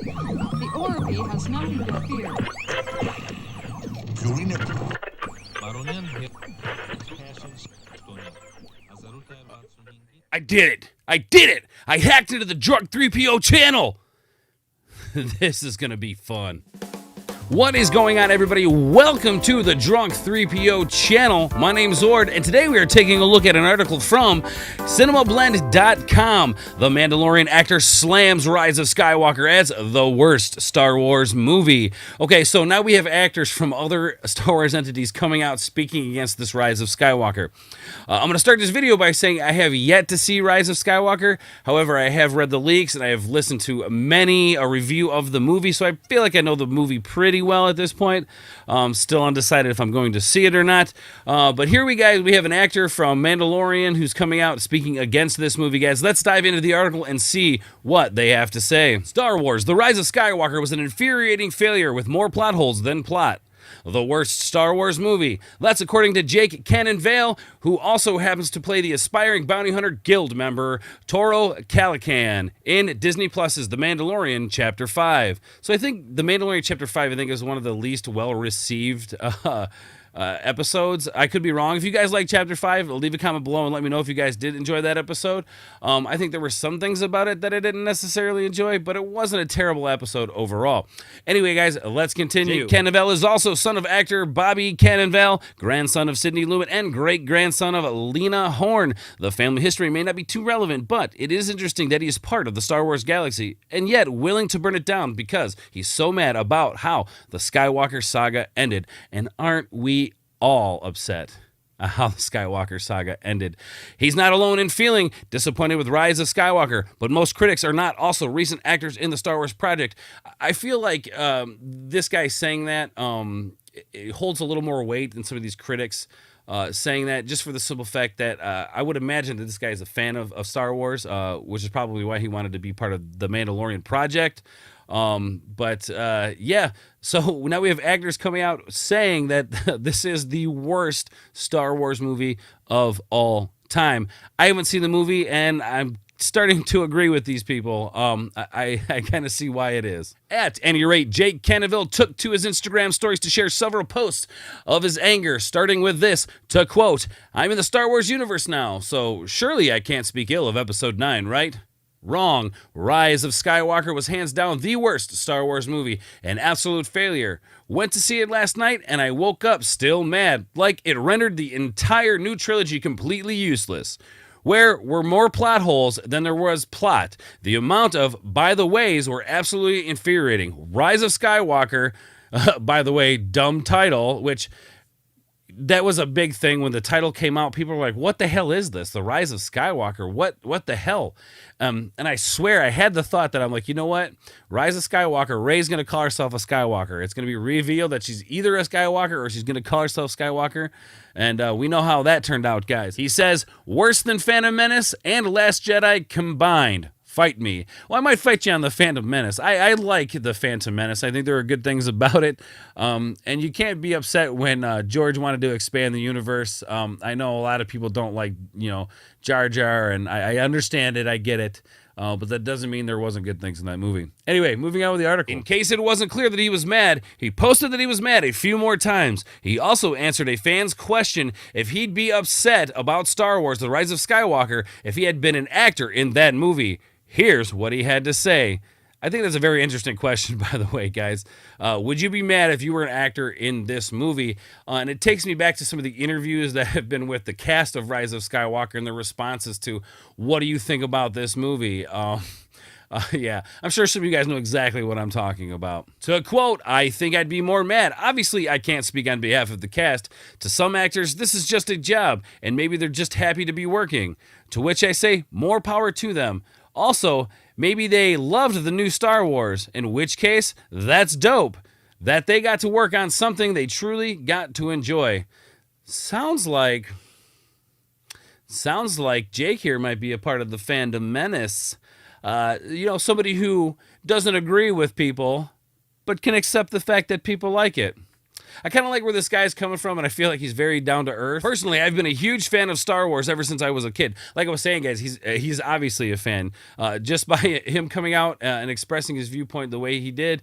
The Orby has nothing to fear. I did it! I did it! I hacked into the Drunk 3PO channel! This is gonna be fun. What is going on, everybody? Welcome to the Drunk 3PO channel. My name's Ord, and today we are taking a look at an article from CinemaBlend.com. The Mandalorian actor slams Rise of Skywalker as the worst Star Wars movie. Okay, so now we have actors from other Star Wars entities coming out speaking against this Rise of Skywalker. I'm going to start this video by saying I have yet to see Rise of Skywalker. However, I have read the leaks and I have listened to many a review of the movie, so I feel like I know the movie pretty well at this point. Still undecided if I'm going to see it or not. But here we have an actor from Mandalorian who's coming out speaking against this movie, guys. Let's dive into the article and see what they have to say. Star Wars: The Rise of Skywalker was an infuriating failure with more plot holes than plot. The worst Star Wars movie. That's according to Jake Cannonvale, who also happens to play the aspiring bounty hunter guild member Toro Calican in Disney Plus's The Mandalorian Chapter 5. So I think The Mandalorian Chapter 5, is one of the least well-received episodes. I could be wrong. If you guys like Chapter 5, leave a comment below and let me know if you guys did enjoy that episode. I think there were some things about it that I didn't necessarily enjoy, but it wasn't a terrible episode overall. Anyway, guys, let's continue. Jake Cannonvale is also son of actor Bobby Cannonvale, grandson of Sidney Lumet, and great-grandson of Lena Horne. The family history may not be too relevant, but it is interesting that he is part of the Star Wars galaxy, and yet willing to burn it down because he's so mad about how the Skywalker saga ended. And aren't we all upset at how the Skywalker saga ended? He's not alone in feeling disappointed with Rise of Skywalker, but most critics are not also recent actors in the Star Wars project. I feel like this guy saying that it holds a little more weight than some of these critics saying that, just for the simple fact that I would imagine that this guy is a fan of Star Wars, which is probably why he wanted to be part of the Mandalorian project. Yeah, so now we have actors coming out saying that this is the worst Star Wars movie of all time. I haven't seen the movie, and I'm starting to agree with these people. I kind of see why it is. At any rate, Jake Cannonvale took to his Instagram stories to share several posts of his anger, starting with this, to quote, "I'm in the Star Wars universe now, so surely I can't speak ill of Episode 9, right? Wrong. Rise of Skywalker was hands down the worst Star Wars movie, an absolute failure. Went to see it last night, and I woke up still mad, like it rendered the entire new trilogy completely useless. Where were more plot holes than there was plot. The amount of by the ways were absolutely infuriating. Rise of Skywalker, by the way, dumb title, which that was a big thing when the title came out. People were like, what the hell is this? The Rise of Skywalker? What the hell? And I swear I had the thought that I'm like, you know what? Rise of Skywalker, Rey's going to call herself a Skywalker. It's going to be revealed that she's either a Skywalker or she's going to call herself Skywalker. And we know how that turned out, guys. He says, worse than Phantom Menace and Last Jedi combined. Fight me. Well, I might fight you on the Phantom Menace. I like the Phantom Menace. I think there are good things about it. And you can't be upset when George wanted to expand the universe. I know a lot of people don't like, Jar Jar, and I understand it. I get it. But that doesn't mean there wasn't good things in that movie. Anyway, moving on with the article. In case it wasn't clear that he was mad, he posted that he was mad a few more times. He also answered a fan's question if he'd be upset about Star Wars: The Rise of Skywalker if he had been an actor in that movie. Here's what he had to say. I think that's a very interesting question, by the way, guys. Would you be mad if you were an actor in this movie? And it takes me back to some of the interviews that have been with the cast of Rise of Skywalker and their responses to, what do you think about this movie? Yeah, I'm sure some of you guys know exactly what I'm talking about. To quote, I think I'd be more mad. Obviously, I can't speak on behalf of the cast. To some actors, this is just a job, and maybe they're just happy to be working. To which I say, more power to them. Also, maybe they loved the new Star Wars, in which case, that's dope. That they got to work on something they truly got to enjoy. Sounds like Jake here might be a part of the fandom menace. Somebody who doesn't agree with people, but can accept the fact that people like it. I kind of like where this guy's coming from, and I feel like he's very down to earth. Personally, I've been a huge fan of Star Wars ever since I was a kid. Like I was saying, guys, he's obviously a fan. Just by him coming out and expressing his viewpoint the way he did,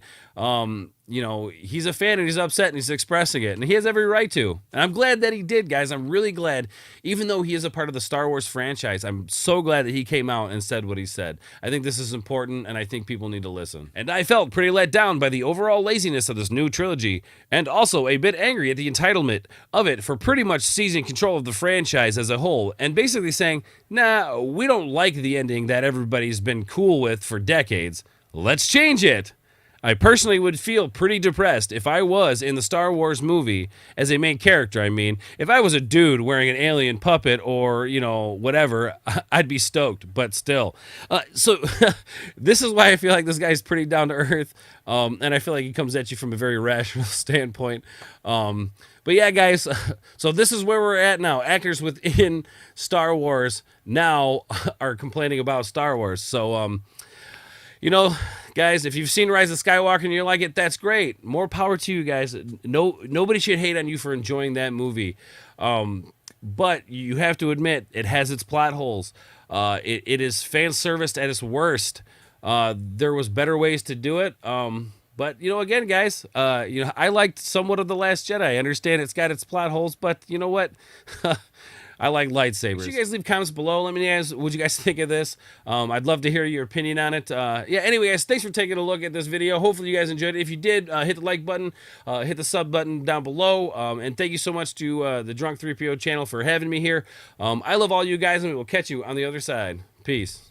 you know, he's a fan and he's upset and he's expressing it, and he has every right to. And I'm glad that he did, guys. I'm really glad, even though he is a part of the Star Wars franchise, I'm so glad that he came out and said what he said. I think this is important, and I think people need to listen. And I felt pretty let down by the overall laziness of this new trilogy, and also a bit angry at the entitlement of it for pretty much seizing control of the franchise as a whole, and basically saying, nah, we don't like the ending that everybody's been cool with for decades. Let's change it. I personally would feel pretty depressed if I was in the Star Wars movie as a main character. I mean, if I was a dude wearing an alien puppet or, you know, whatever, I'd be stoked, but still. So this is why I feel like this guy's pretty down to earth, and I feel like he comes at you from a very rational standpoint. But yeah, guys, so this is where we're at now. Actors within Star Wars now are complaining about Star Wars. So, you know, guys, if you've seen Rise of Skywalker and you like it, that's great. More power to you guys. Nobody should hate on you for enjoying that movie. But you have to admit, it has its plot holes. It is fan serviced at its worst. There was better ways to do it. But, you know, again, guys, you know, I liked somewhat of The Last Jedi. I understand it's got its plot holes, but you know what? I like lightsabers. You guys leave comments below. Let me know what you guys think of this. I'd love to hear your opinion on it. Yeah, anyway, guys, thanks for taking a look at this video. Hopefully you guys enjoyed it. If you did, hit the like button, hit the sub button down below. And thank you so much to the Drunk 3PO channel for having me here. I love all you guys, and we will catch you on the other side. Peace.